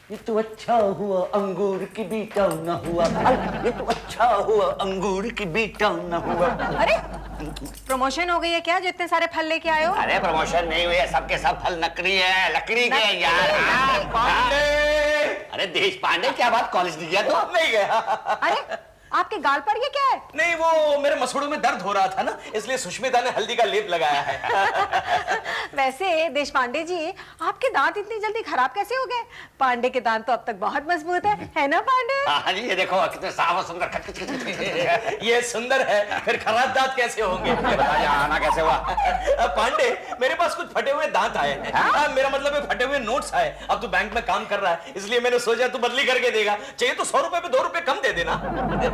ये तो अच्छा हुआ अंगूर की बीटा न हुआ। ये तो अच्छा हुआ अंगूर की बीटा न हुआ। अरे प्रमोशन हो गई है क्या जो इतने सारे फल लेके आए हो? अरे प्रमोशन नहीं हुई है, सबके सब फल नकली है, लकड़ी के हैं यार। पांडे! अरे देश पांडे, क्या बात, कॉलेज नहीं गया तो? नहीं गया। अरे आपके गाल पर ये क्या है? नहीं, वो मेरे मसूड़ों में दर्द हो रहा था ना, इसलिए सुष्मिता ने हल्दी का लेप लगाया है। वैसे देश पांडे जी, आपके दांत इतनी जल्दी खराब कैसे हो गए? पांडे के दांत तो अब तक बहुत मजबूत है ना पांडे? हाँ जी, ये देखो कितने साफ और सुंदर। ये सुंदर है, फिर खराब दांत कैसे होंगे? बताइए आना कैसे हुआ? पांडे, मेरे पास कुछ फटे हुए दांत आए हैं। मेरा मतलब है फटे हुए नोट्स आए। अब तू बैंक में काम कर रहा है, इसलिए मैंने सोचा तू बदली करके देगा। चाहिए तो 100 रुपए पे 2 रुपए कम दे देना।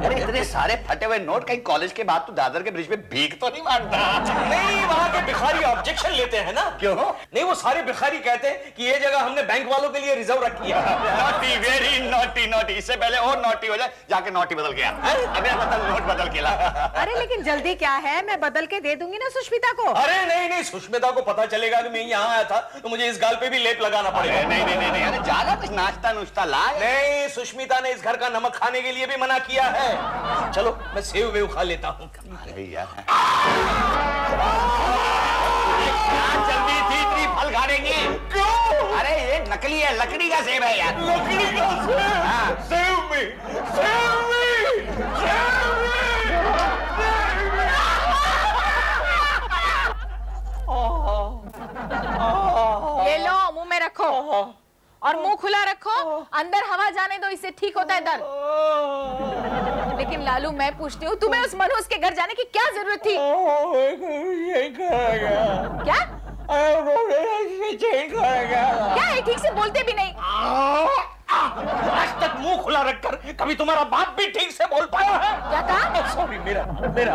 अरे इतने सारे फटे हुए नोट, कहीं कॉलेज के बाद तू दादर के ब्रिज पे भीख तो नहीं मारता? नहीं, वहाँ के भिखारी ऑब्जेक्शन लेते हैं ना। क्यों? नहीं, वो सारे भिखारी कहते हैं कि ये जगह हमने बैंक वालों के लिए रिजर्व रखी है। Naughty, very naughty, naughty. इससे पहले और नॉटी हो जाए, जाके नॉटी बदल गया। अबे मतलब नोट बदल के ला। अरे लेकिन जल्दी क्या है, मैं बदल के दे दूंगी ना सुष्मिता को। अरे नहीं नहीं, सुष्मिता को पता चलेगा कि मैं यहाँ आया था तो मुझे इस गाल पे भी लेप लगाना पड़ेगा। नहीं नहीं नहीं, अरे ज्यादा कुछ नाश्ता नुश्ता ला। नहीं, सुष्मिता ने इस घर का नमक खाने के लिए भी मना किया है। चलो मैं सेव वेव खा लेता हूँ। अरे यार, क्या जल्दी थी इतनी फल खाने की? क्यों? अरे ये नकली है, लकड़ी का सेब है यार। लकड़ी का सेब? हाँ। सेव में, सेव में, सेव में। ले लो, मुंह में रखो और मुंह खुला रखो, अंदर हवा जाने दो, इससे ठीक होता है दर्द। लेकिन लालू, मैं पूछती हूँ, तुम्हें उस मनोज के घर जाने की क्या जरूरत थी? क्या क्या है? ठीक से बोलते भी नहीं। आज तक मुंह खुला रखकर कभी तुम्हारा बाप भी ठीक से बोल पाया है? क्या कहा? सॉरी, मेरा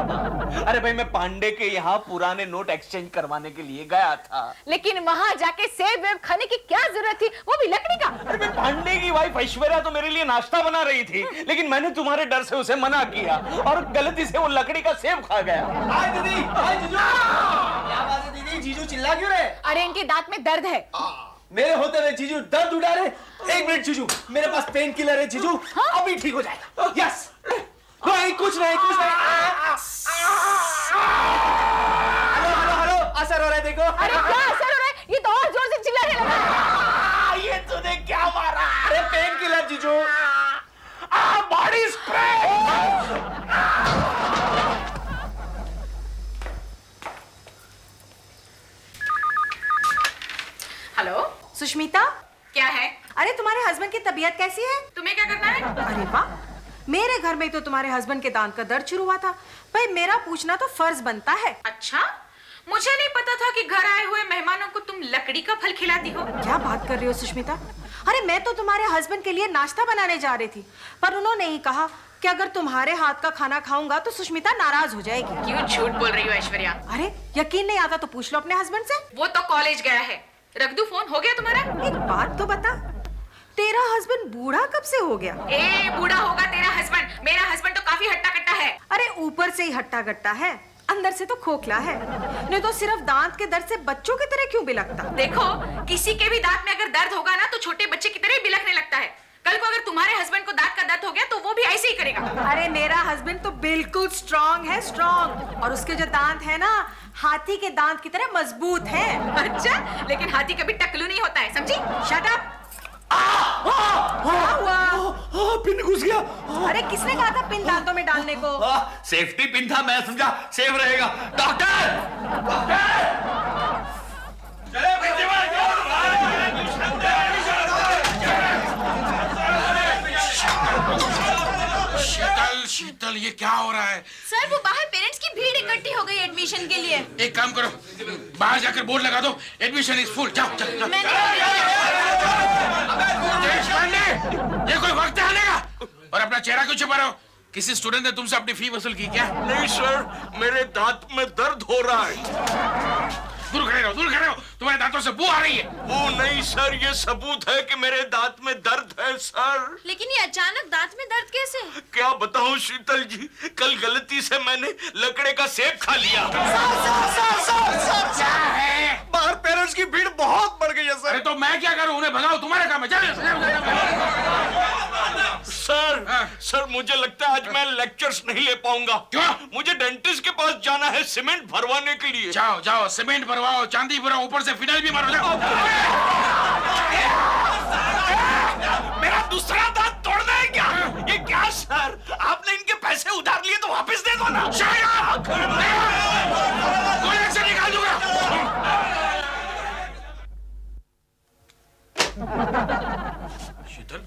बाप। अरे भाई, मैं पांडे के यहाँ पुराने नोट एक्सचेंज करवाने के लिए गया था। लेकिन वहां जाके सेब वेब खाने की क्या जरूरत थी, वो भी लकड़ी का? अरे मैं, पांडे की वाइफ ऐश्वर्या तो मेरे लिए नाश्ता बना रही थी, लेकिन मैंने तुम्हारे डर से उसे मना किया और गलती से वो लकड़ी का सेब खा गया। हाय दीदी, हाय जीजू। क्या बात है दीदी, जीजू चिल्ला क्यों रहे? अरे इनके दांत में दर्द है। मेरे होते हुए जीजू दर्द उठा रहे। एक मिनट जीजू, मेरे पास पेन किलर है जीजू। अभी ठीक हो जाएगा। यस, नहीं कुछ नहीं, कुछ नहीं। हेलो हेलो हेलो, असर हो रहा है देखो। अरे क्या असर हो रहा है? ये तो और जोर से चिल्लाने लगा। ये तूने क्या मारा? अरे पेन किलर जीजू। Body spray. हेलो सुष्मिता, क्या है? अरे तुम्हारे हस्बैंड की तबीयत कैसी है? तुम्हें क्या करना है? अरे वाह, मेरे घर में तो तुम्हारे हस्बैंड के दांत का दर्द शुरू हुआ था। भाई मेरा पूछना तो फर्ज बनता है। अच्छा, मुझे नहीं पता था कि घर आए हुए मेहमानों को तुम लकड़ी का फल खिलाती हो। क्या बात कर रही हो सुष्मिता? अरे मैं तो तुम्हारे हस्बैंड के लिए नाश्ता बनाने जा रही थी, पर उन्होंने ही कहा कि अगर तुम्हारे हाथ का खाना खाऊंगा तो सुष्मिता नाराज हो जाएगी। क्यों झूठ बोल रही हो ऐश्वर्या? अरे यकीन नहीं आता तो पूछ लो अपने हस्बैंड से। वो तो कॉलेज गया है। रख दूं फोन? हो गया तुम्हारा? एक बात तो बता, तेरा हस्बैंड बूढ़ा कब से हो गया? ए, बूढ़ा होगा तेरा हस्बैंड। मेरा हस्बैंड तो काफी हट्टा कट्टा है। अरे ऊपर से ही हट्टा गट्टा है, अंदर से तो खोखला है। नहीं तो सिर्फ दांत के दर्द से बच्चों की तरह क्यों बिलखता? देखो, किसी के भी दांत में अगर दर्द होगा ना तो छोटे बच्चे की तरह ही बिलखने लगता है। कल को अगर तुम्हारे हस्बैंड को दांत का दर्द हो गया तो वो भी ऐसे ही करेगा। अरे मेरा हस्बैंड तो बिल्कुल स्ट्रांग है, स्ट्रांग। और उसके जो दांत है ना, हाथी के दांत की तरह मजबूत है। अच्छा, लेकिन हाथी कभी टकलू नहीं होता है, समझी? Shut up. क्या हुआ? पिन घुस गया। अरे किसने कहा था पिन दांतों में डालने को? सेफ्टी पिन था, मैं समझा सेफ रहेगा। डॉक्टर, शीतल, ये क्या हो रहा है? सर, वो बाहर पेरेंट्स की भीड़ इकट्ठी हो गई एडमिशन के लिए। एक काम करो, बाहर जाकर बोर्ड लगा दो, एडमिशन इज फुल। जाओ चलो चलो। देशपांडे, ये कोई वक्त है आने का? और अपना चेहरा क्यों छुपा रहे हो? किसी स्टूडेंट ने तुमसे अपनी फी वसूल की क्या? नहीं सर, मेरे दांत में दर्द हो रहा है। दूर खड़े रहो, दूर खड़े रहो, तुम्हारे दांतों से बू आ रही है। वो नहीं सर, ये सबूत है कि मेरे दांत में दर्द है सर। लेकिन ये अचानक दांत में दर्द कैसे? क्या बताऊं शीतल जी, कल गलती से मैंने लकड़े का सेब खा लिया। क्या है? सर पेरेंट्स की भीड़ बहुत बढ़ गई है सर। अरे तो मैं क्या करूं? उन्हें भगाओ, तुम्हारा काम है। चलो सर सर मुझे लगता है आज मैं लेक्चर्स नहीं ले पाऊंगा। क्यों? मुझे डेंटिस्ट के पास जाना है सीमेंट भरवाने के लिए। जाओ जाओ, सीमेंट भरवाओ, चांदी भरवाओ, ऊपर से फिनाइल भी मारो। जाओ। मेरा दूसरा दांत तोड़ना है क्या? ये क्या सर, आपने इनके पैसे उधार लिए तो वापस दे दो ना। गोली से निकाल दूंगा। शीतल,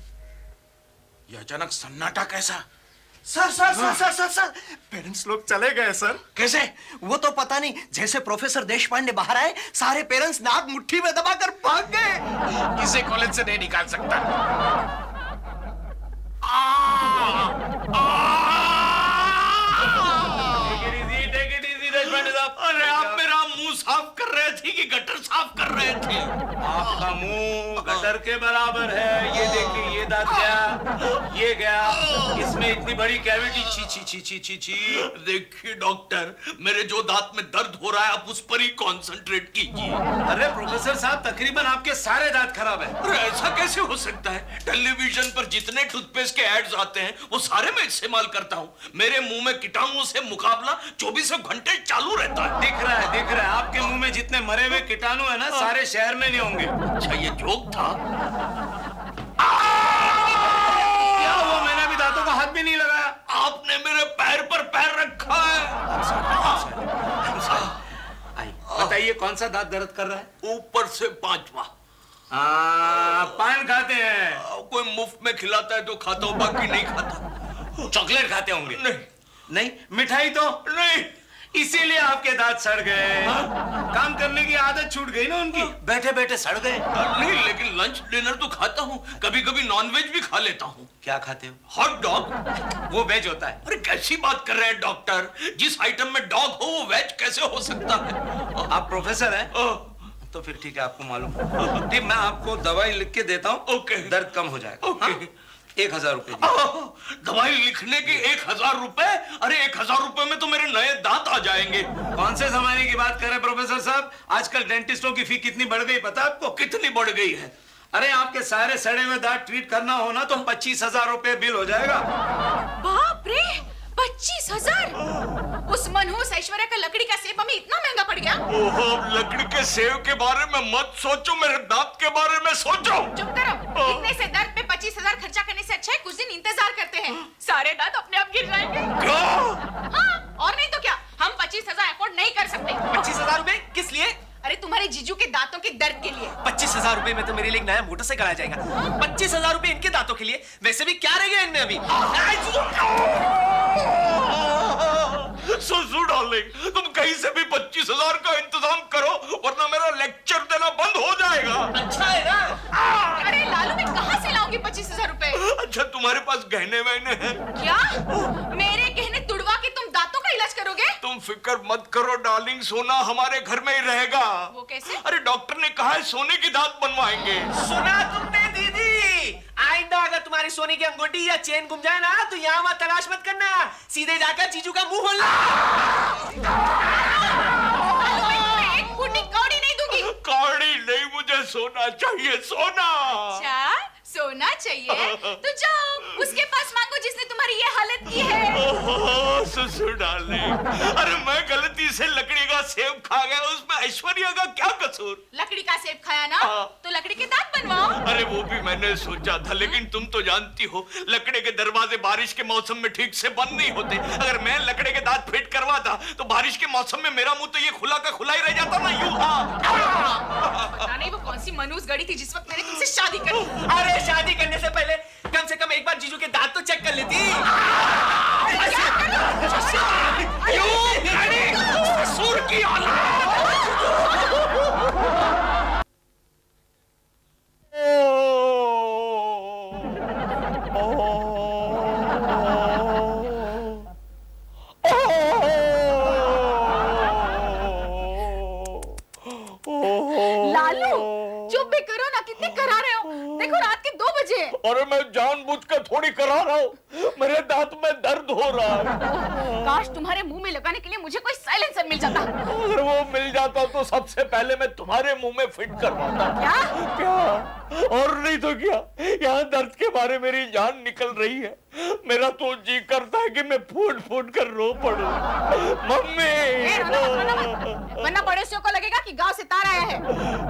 ये अचानक सन्नाटा कैसा? Sir sir sir sir sir sir parents लोग चले गए सर। कैसे? वो तो पता नहीं, जैसे प्रोफेसर देशपांडे बाहर आए सारे पेरेंट्स नाक मुट्ठी में दबाकर भाग गए। इसे कॉलेज से नहीं निकाल सकता। अरे आप मेरा मुंह साफ कर रहे थे कि गटर साफ कर रहे थे? आपका मुंह गटर के बराबर है। ये देखिए, ये दांत गया, ये गया, इसमें इतनी बड़ी कैविटी। छी छी छी छी छी छी। देखिए डॉक्टर, मेरे जो दांत में दर्द हो रहा है आप उस पर ही कंसंट्रेट कीजिए। अरे प्रोफेसर साहब, तकरीबन आपके सारे दांत खराब है। अरे ऐसा कैसे हो सकता है? टेलीविजन पर जितने टूथपेस्ट के एड्स आते हैं वो सारे मैं इस्तेमाल करता हूँ। मेरे मुंह में कीटाणुओं से मुकाबला 24 घंटे चालू रहता है। दिख रहा है, दिख रहा है। आपके मुंह में जितने मरे हुए कीटाणु है ना, सारे शहर में नहीं होंगे। अच्छा ये जोक था? क्या हुआ? मैंने अभी दांतों का हाथ भी नहीं लगाया। आपने मेरे पैर पर पैर रखा है। बताइए कौन सा दांत दर्द कर रहा है? ऊपर से 5वां। पान खाते हैं? कोई मुफ्त में खिलाता है तो खाता हूँ, बाकी नहीं खाता। चॉकलेट खाते होंगे? नहीं नहीं। मिठाई तो नहीं। इसीलिए आपके दांत सड़ गए। काम करने की आदत छूट गई ना उनकी, बैठे बैठे सड़ गए। नहीं, लेकिन लंच डिनर तो खाता हूँ, कभी कभी नॉनवेज भी खा लेता हूँ। क्या खाते हो? Hot dog. वो वेज होता है। अरे कैसी बात कर रहे हैं डॉक्टर? जिस आइटम में डॉग हो वो वेज कैसे हो सकता है? आप प्रोफेसर हैं? तो फिर ठीक है, आपको मालूम। ठीक, मैं आपको दवाई लिख के देता हूँ। ओके। दर्द कम हो जाएगा। ओके। 1000 रुपए। दवाई लिखने के 1000 रुपए? अरे 1000 रुपए में तो मेरे नए दांत आ जाएंगे। कौन से जमाने की बात कर रहे हैं प्रोफेसर साहब? आजकल डेंटिस्टों की फी कितनी बढ़ गई पता आपको? कितनी बढ़ गई है? अरे आपके सारे सड़े हुए दांत ट्रीट करना हो ना तो 25,000 रुपए बिल हो जाएगा। बाप रे, 25,000! उस मनहूस ऐश्वर्या का लकड़ी का सेब हमें इतना महंगा पड़ गया। ओहो, लकड़ी के सेब के बारे में मत सोचो, मेरे दांत के बारे में सोचो। चुप करो। इतने से दर्द पे 25,000 खर्चा करने से अच्छा है कुछ दिन इंतजार करते हैं। सारे दांत अपने आप गिर जाएंगे। क्या? हाँ, और नहीं तो क्या, हम 25,000 अफोर्ड नहीं कर सकते। 25,000 रुपए किस लिए? अरे तुम्हारे जीजू के दांतों के दर्द के लिए। 25,000 रुपए में तो मेरे लिए एक नया मोटरसाइकिल आ जाएगा। 25,000 रुपए इनके दांतों के लिए? वैसे भी क्या रह गया इनमें अभी? सुसु डार्लिंग, तुम कहीं से भी 25,000 का इंतजाम करो वरना मेरा लेक्चर देना बंद हो जाएगा। अच्छा है ना? अरे लालू, मैं कहाँ से लाऊंगी 25,000 रुपए? अच्छा तुम्हारे पास गहने वहने हैं? क्या? मेरे गहने तुड़वा के तुम दांतों का इलाज करोगे? तुम फिक्र मत करो डार्लिंग, सोना हमारे घर में ही रहेगा। वो कैसे? अरे डॉक्टर ने कहा है सोने की दांत बनवाएंगे। सुना तुमने दीदी? आइंदा अगर तुम्हारी सोने की अंगूठी या चेन गुम जाए ना तो यहाँ वहाँ तलाश मत करना, सीधे जाकर जीजू का मुंह खोलना। मैं तुम्हें एक फूटी कौड़ी नहीं दूंगी। कौड़ी नहीं, मुझे सोना चाहिए, सोना। अच्छा, सोना चाहिए तो जाओ उसके पास मांगो जिसने तुम्हारी ये हालत की है। ओहो, सुसु डार्लिंग, अरे मैं गलती से लकड़ी का सेब खा गया, उसमें ऐश्वर्या का क्या कसूर? लकड़ी का सेब खाया ना हाँ। तो लकड़ी के दांत बनवाओ। अरे वो भी मैंने सोचा था, लेकिन तुम तो जानती हो लकड़ी के दरवाजे बारिश के मौसम में ठीक से बंद नहीं होते। अगर मैं लकड़ी के दांत फिट करवाता तो बारिश के मौसम में मेरा मुंह तो ये खुला का खुला ही रह जाता ना, यूं। पता नहीं वो कौन सी मनहूस गड़ी थी जिस वक्त मैंने तुमसे शादी करी। अरे शादी करने से पहले कम से कम एक बार जीजू के दांत तो चेक कर लेती। ससुर की औलाद। लालू चुप भी करो ना, कितने करा रहे हो? देखो रात के 2 बज मुझे? अरे मैं जानबूझ कर थोड़ी करा रहा हूँ, मेरे दांत में दर्द हो रहा है। काश तुम्हारे मुंह में लगाने के लिए मुझे कोई साइलेंसर मिल जाता। अगर वो मिल जाता तो सबसे पहले मैं तुम्हारे मुंह में फिट करवाता। क्या? और नहीं तो क्या, यहाँ दर्द के मारे मेरी जान निकल रही है। मेरा तो जी करता है कि मैं फूट फूट कर रो पड़ूं। मम्मी, वरना पड़ोसियों को लगेगा कि गांव से तार आया है।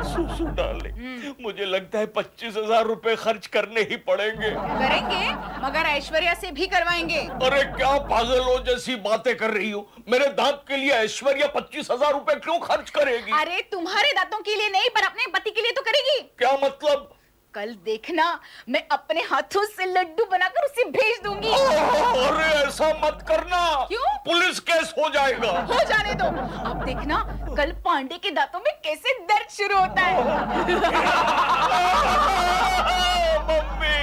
सुसु डार्लिंग, मुझे लगता है 25,000 रुपए खर्च करने ही पड़ेंगे। करेंगे, मगर ऐश्वर्या से भी करवाएंगे। अरे क्या पागलों जैसी बातें कर रही हो? मेरे दांत के लिए ऐश्वर्या 25,000 रुपए क्यों खर्च करेगी? अरे तुम्हारे दांतों के लिए नहीं, पर अपने पति के लिए तो करेगी। क्या मतलब? कल देखना, मैं अपने हाथों से लड्डू बनाकर उसे भेज दूंगी। अरे ऐसा मत करना। क्यों? पुलिस केस हो जाएगा। हो जाने दो, अब देखना कल पांडे के दांतों में कैसे दर्द शुरू होता है। मम्मी।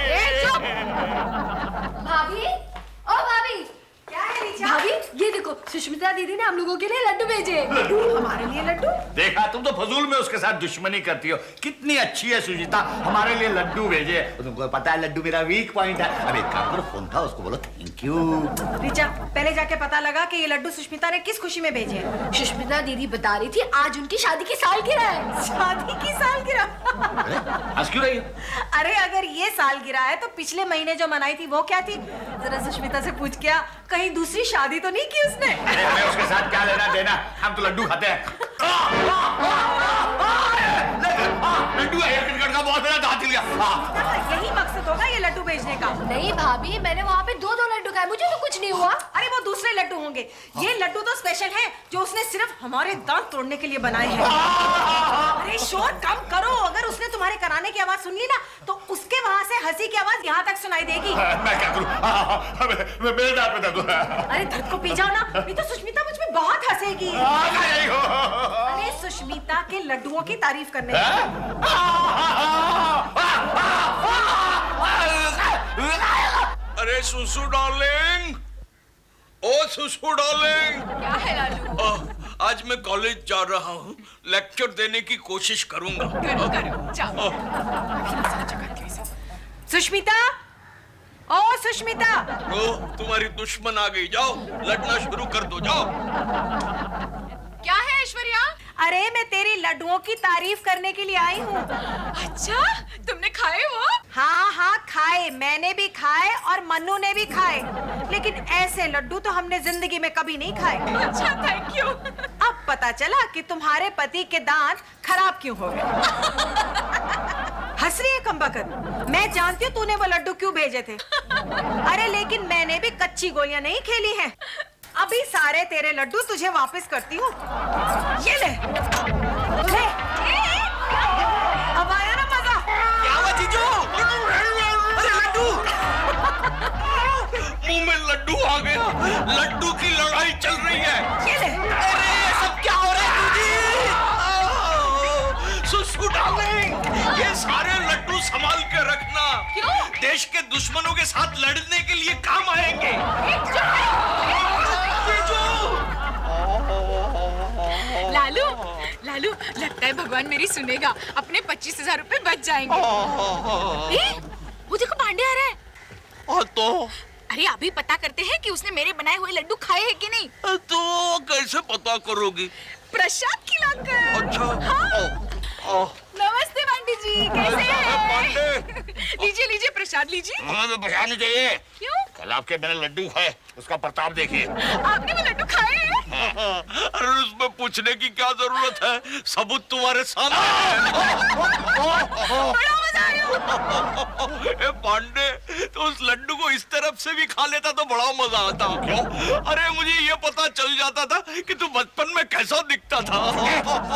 भाभी, ओ भाभी, क्या है रिचा? भाभी, ये देखो सुष्मिता दीदी ने हम लोगों के लिए लड्डू भेजे। हमारे लिए लड्डू? देखा, तुम तो फजूल में उसके साथ दुश्मनी करती हो। कितनी अच्छी है सुजीता, हमारे लिए लड्डू भेजे। तुमको पता है लड्डू मेरा वीक पॉइंट है। अब एक काम करो, फोन था उसको बोलो थैंक यू। रिचा, पहले जाके पता लगा कि ये लड्डू सुष्मिता ने किस खुशी में भेजे हैं। सुष्मिता दीदी बता रही थी आज उनकी शादी की सालगिरह है। शादी की सालगिरह? हंस क्यों रही हो? अरे अगर ये सालगिरह है तो पिछले महीने जो मनाई थी वो क्या थी? जरा सुष्मिता से पूछ क्या, कहीं दूसरी शादी तो नहीं की उसने? हमें उसके साथ क्या लेना देना, हम तो लड्डू खाते हैं। लड्डू है, क्रिकेट का बहुत बड़ा दांत लिया। यही मकसद होगा ये लड्डू भेजने का। नहीं भाभी, मैंने वहाँ पे दो लड्डू खाए, मुझे तो कुछ नहीं हुआ। अरे वो दूसरे लड्डू होंगे, ये लड्डू तो स्पेशल हैं जो उसने सिर्फ हमारे दांत तोड़ने के लिए बनाए हैं। अरे शोर कम करो, अगर उसने तुम्हारे कराने की आवाज सुन ली ना तो उसके वहाँ से हंसी की आवाज यहाँ तक सुनाई देगी। मैं क्या करूं? मेरे दांत में दर्द हो रहा है। अरे दर्द को पी जाओ ना, नहीं तो सुष्मिता मुझ में बहुत हंसेगी। अरे सुष्मिता के लड्डुओं की तारीफ करने अरे सुसु डार्लिंग, ओ सुसु डार्लिंग। क्या है लालू? आज मैं कॉलेज जा रहा हूँ, लेक्चर देने की कोशिश करूंगा। करो, जाओ। सुष्मिता, ओ सुष्मिता। ओ, तुम्हारी दुश्मन आ गई, जाओ लड़ना शुरू कर दो, जाओ। क्या है ऐश्वर्या? अरे मैं तेरी लड्डुओं की तारीफ करने के लिए आई हूँ। अच्छा, तुमने खाए वो? हाँ हाँ खाए, मैंने भी खाए और मन्नू ने भी खाए, लेकिन ऐसे लड्डू तो हमने जिंदगी में कभी नहीं खाए। अच्छा, थैंक यू। अब पता चला कि तुम्हारे पति के दांत खराब क्यों हो गए। हंस रही है कमबख्त, मैं जानती हूँ तूने वो लड्डू क्यों भेजे थे। अरे लेकिन मैंने भी कच्ची गोलियां नहीं खेली हैं। अभी सारे तेरे लड्डू तुझे वापस करती हूँ। ये ले, ले। अब आया ना मजा? क्या हुआ जीजू? अरे लड्डू! मुंह में लड्डू आ गया, लड्डू की लड़ाई चल रही है। ये ले। अरे सब क्या हो रहा है दीदी? सुसु डार्लिंग, ये सारे लड्डू संभाल के रखना। क्यों? देश के दुश्मनों के साथ लड़ने के लिए काम आएंगे। लालू, लालू, लगता है भगवान मेरी सुनेगा। अपने 25,000 रुपए बच जाएंगे। वो देखो पांडे आ रहा है। तो अरे अभी पता करते हैं कि उसने मेरे बनाए हुए लड्डू खाए हैं कि नहीं। तो कैसे पता करोगी? प्रसाद खिलाकर। अच्छा। हाँ। नमस्ते पांडे जी, कैसे हैं? पांडे। लीजिए लीजिए प्रसाद लीजिए। हमें तो बचाने चाहिए। क्यों? कल आपके मैंने लड्डू खाए, उसका प्रताप देखिए। आपने वो लड्डू खाए हैं? अरे उसमें पूछने की क्या जरूरत है, सबूत तुम्हारे सामने है। बड़ा मजा आया। ए पांडे, तो उस लड्डू को इस तरफ से भी खा लेता तो बड़ा मजा आता। क्यों? अरे मुझे ये पता चल जाता था कि तू बचपन में कैसा दिखता था।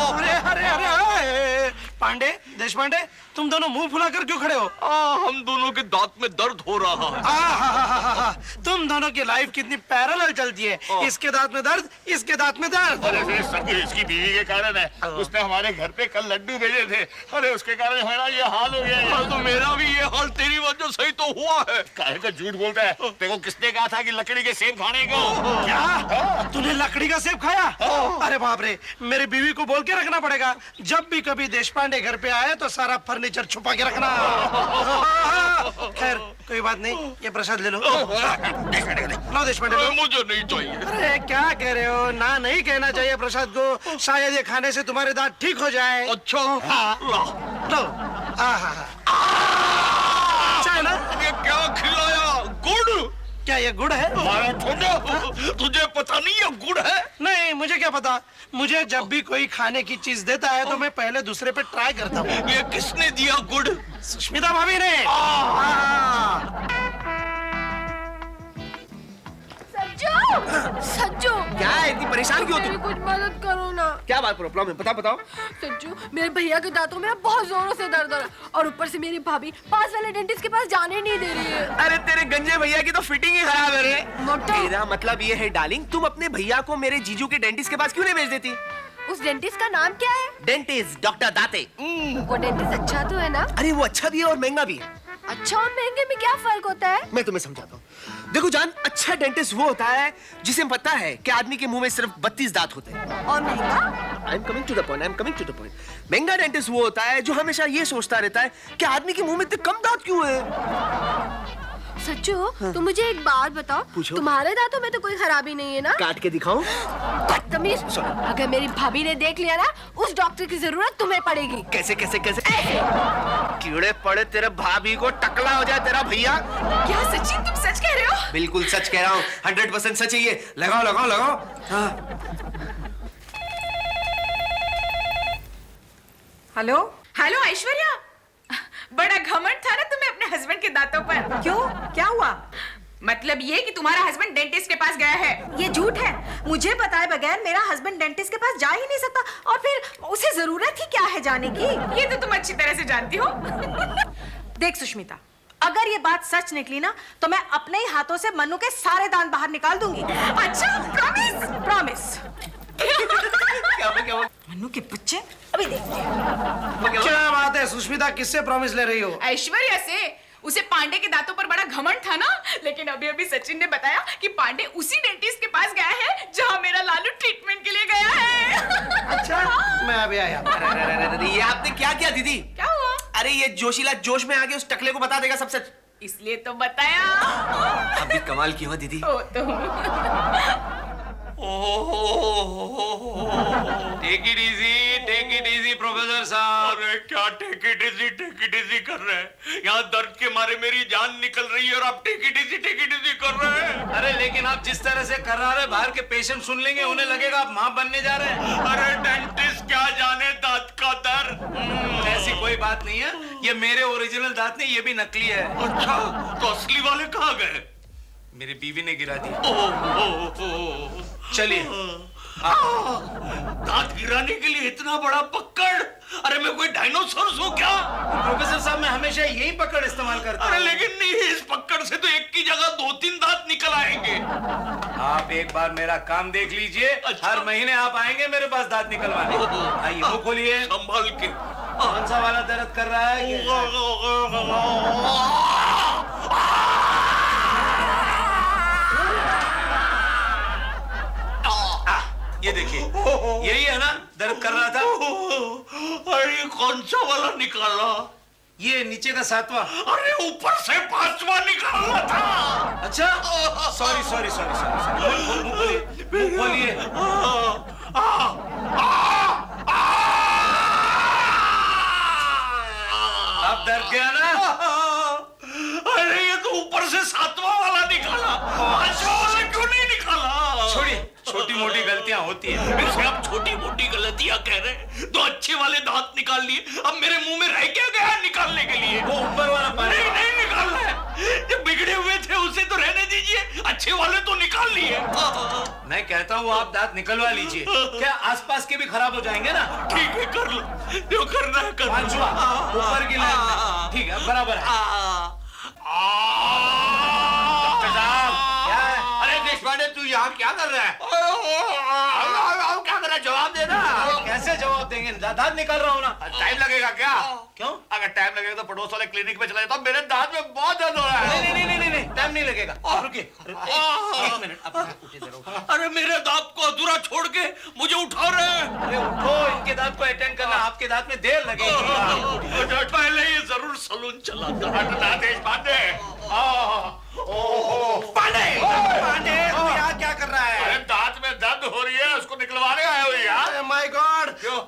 अरे अरे अरे पांडे, देश पांडे, तुम दोनों मुंह फुलाकर क्यों खड़े हो? हम दोनों के दांत में दर्द हो रहा है। तुम दोनों की लाइफ कितनी पैरेलल चलती है। इसके दांत में दर्द, इसके दांत में दर्द। अरे सब इसकी बीवी के कारण है। उसने हमारे घर पे कल लड्डू भेजे थे, अरे उसके कारण हमारा ये हाल हो गया। तो मेरा भी ये हाल तेरी वजह से ही तो हुआ है। काहे का झूठ बोलता है? देखो किसने कहा था कि लकड़ी के सेब खाने को? क्या? तूने लकड़ी का सेब खाया? अरे बाप रे, मेरी बीवी को बोल के रखना पड़ेगा, जब भी कभी देश पांडे घर पे आए तो सारा फर्नीचर छुपा के रखना। कोई बात नहीं, ये प्रसाद ले लो। लो देशपांडे लो। मुझे नहीं चाहिए। अरे क्या कह रहे हो, ना नहीं कहना चाहिए प्रसाद को, शायद ये खाने से तुम्हारे दांत ठीक हो जाए। अच्छा लो। अच्छा है ना? ये क्या खिलाया? गुड़? क्या ये गुड़ है? तुझे पता नहीं ये गुड़ है? नहीं, मुझे क्या पता। मुझे जब भी कोई खाने की चीज देता है तो मैं पहले दूसरे पे ट्राई करता हूँ। ये किसने दिया गुड़? सुष्मिता भाभी ने। सज्जू क्या है, इतनी परेशान क्यों मेरी तुम? कुछ मदद करो ना। क्या बात प्रॉब्लम है, बताओ। सज्जू, मेरे भैया के दांतों में बहुत जोरों से दर्द हो रहा है और ऊपर से मेरी भाभी पास वाले डेंटिस्ट के पास जाने नहीं दे रही है। अरे तेरे गंजे भैया की तो फिटिंग ही खराब है रे। मोटा। मेरा मतलब ये है डार्लिंग, तुम अपने भैया को मेरे जीजू के डेंटिस्ट के पास क्यों नहीं भेज देती? उस डेंटिस्ट का नाम क्या है? डेंटिस्ट डॉक्टर दाते। वो डेंटिस्ट अच्छा तो है ना? अरे वो अच्छा भी है और महंगा भी है। अच्छा और महंगे में क्या फर्क होता है? मैं तुम्हें समझाता हूँ। देखो जान, अच्छा डेंटिस्ट वो होता है जिसे पता है कि आदमी के मुंह में सिर्फ 32 दांत होते हैं। और महंगा? I am coming to the point. महंगा डेंटिस्ट वो होता है जो हमेशा ये सोचता रहता है कि आदमी के मुंह में इतने कम दांत क्यों है। सच्चू, तुम मुझे एक बात बताओ, पूछो। तुम्हारे दांतों में तो कोई खराबी नहीं है ना? काट के दिखाऊं? बदतमीज। अगर मेरी भाभी ने देख लिया ना, उस डॉक्टर की जरूरत तुम्हें पड़ेगी। कैसे? कीड़े पड़े तेरे भाभी को, टकला हो जाए तेरा भैया। क्या सचिन तुम सच कह रहे हो? बिल्कुल सच कह रहा हूँ, 100% सच है ये। लगाओ। हाँ। हेलो ऐश्वर्या, बड़ा घमंड था ना तुम्हें अपने हस्बैंड के दांतों पर। क्यों, क्या हुआ? मतलब ये कि तुम्हारा हस्बैंड डेंटिस्ट के पास गया है। ये झूठ है। मुझे बताए बगैर मेरा हस्बैंड डेंटिस्ट के पास जा ही नहीं सकता, और फिर उसे जरूरत ही क्या है जाने की? ये तो तुम अच्छी तरह से जानती हो। देख सुष्मिता, अगर ये बात सच निकली ना तो मैं अपने ही हाथों से मन्नू के सारे दांत बाहर निकाल दूंगी। अच्छा, प्रॉमिस। क्या मन्नू के बच्चे, अभी देखते हैं। क्या बात है सुष्मिता, किससे प्रॉमिस ले रही हो? ऐश्वर्या से। उसे पांडे के दांतों पर बड़ा घमंड था ना, लेकिन अभी सचिन ने बताया कि पांडे उसी डेंटिस्ट के पास गया है जहां मेरा लालू ट्रीटमेंट के लिए गया है। अच्छा, मैं अभी आया। अरे ये आपने क्या किया दीदी? क्या हुआ? अरे ये जोशीला जोश में आके उस टकले को बता देगा सब सच। इसलिए तो बताया। अभी कमाल की हुआ दीदी। ओ तो टेक इट इजी प्रोफेसर साहब। अरे क्या टेक इट इजी कर रहे हैं? यहाँ दर्द के मारे मेरी जान निकल रही है और आप टेक इट इजी कर रहे हैं। अरे लेकिन आप जिस तरह से कर रहे हैं, बाहर के पेशेंट सुन लेंगे, उन्हें लगेगा आप माँ बनने जा रहे हैं। अरे डेंटिस्ट क्या जाने दांत का दर्द। ऐसी कोई बात नहीं है, ये मेरे ओरिजिनल दांत नहीं, ये भी नकली है। अच्छा, तो असली वाले कहाँ गए? मेरी बीवी ने गिरा दी। चलिए। दांत गिराने के लिए इतना बड़ा पकड़? अरे मैं कोई डायनासोर हूँ क्या? प्रोफेसर साहब, मैं हमेशा यही पकड़ इस्तेमाल करता हूँ। अरे लेकिन नहीं, इस पकड़ से तो एक की जगह 2-3 दांत निकल आएंगे। आप एक बार मेरा काम देख लीजिए। अच्छा। हर महीने आप आएंगे मेरे पास दांत निकलवाने। आइए, मुंह खोलिए। संभाल के। कौन सा वाला दर्द कर रहा है? ये देखिए, यही है ना दर्द कर रहा था? अरे कौन सा वाला निकाला? ये नीचे का 7वां। अरे ऊपर से 5वां निकाला था। अच्छा, सॉरी। मुंह खोलिए। अब दर्द गया ना? अरे ये तो ऊपर से 7वां वाला निकाला, 5वां वाला क्यों नहीं निकाला? छोड़िए, छोटी मोटी गलतियां होती हैं। वैसे आप छोटी मोटी गलतियां कह रहे हैं, तो अच्छे वाले दांत निकाल लिए, अब मेरे मुंह में रह क्या गया निकालने के लिए? वो ऊपर वाला पानी। नहीं निकालना है। जो बिगड़े हुए थे उसे तो रहने दीजिए, अच्छे वाले तो निकाल लिए। मैं कहता हूँ आप दांत निकलवा लीजिए। क्या आसपास के भी खराब हो जाएंगे ना? ठीक है, कर लो जो करना है कर लो। 5वां ऊपर की लाइन में। ठीक है, बराबर है। डॉक्टर साहब, क्या है? अरे देशपांडे, तू यहाँ क्या कर रहा है? क्या कर रहा है? जवाब देना। कैसे जवाब देंगे? दांत निकाल रहा हूँ ना। टाइम लगेगा क्या? क्यों? अगर टाइम लगेगा तो पड़ोस वाले क्लिनिक में चला जाता हूँ, मेरे दांत में बहुत दर्द हो रहा है। नहीं, टाइम नहीं लगेगा। रुकिए, एक मिनट। आप उठिए जरा। अरे मेरे दांत को अधूरा छोड़ के मुझे उठा रहे हैं। अरे उठो, इनके दांत को अटेंड करना। आपके दांत में देर लगेगी। पहले ये जरूर सलून चला था। देशपांडे, आओ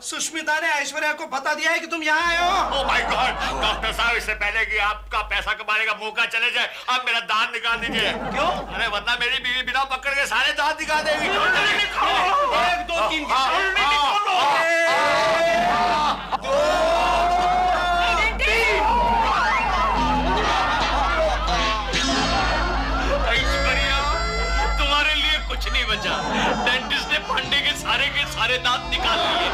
सुष्मिता ने ऐश्वर्या को बता दिया है कि तुम यहाँ आए हो। ओह माय गॉड, डॉक्टर साहब इससे पहले कि आपका पैसा कमाने का मौका चले जाए आप मेरा दांत निकाल दीजिए। क्यों? अरे वरना मेरी बीवी बिना पकड़ के सारे दांत निकाल देगी। 1 2 3 ऐश्वर्या, तुम्हारे लिए कुछ नहीं बचा। डेंटिस्ट ने पांडे के सारे दांत निकाल लिए।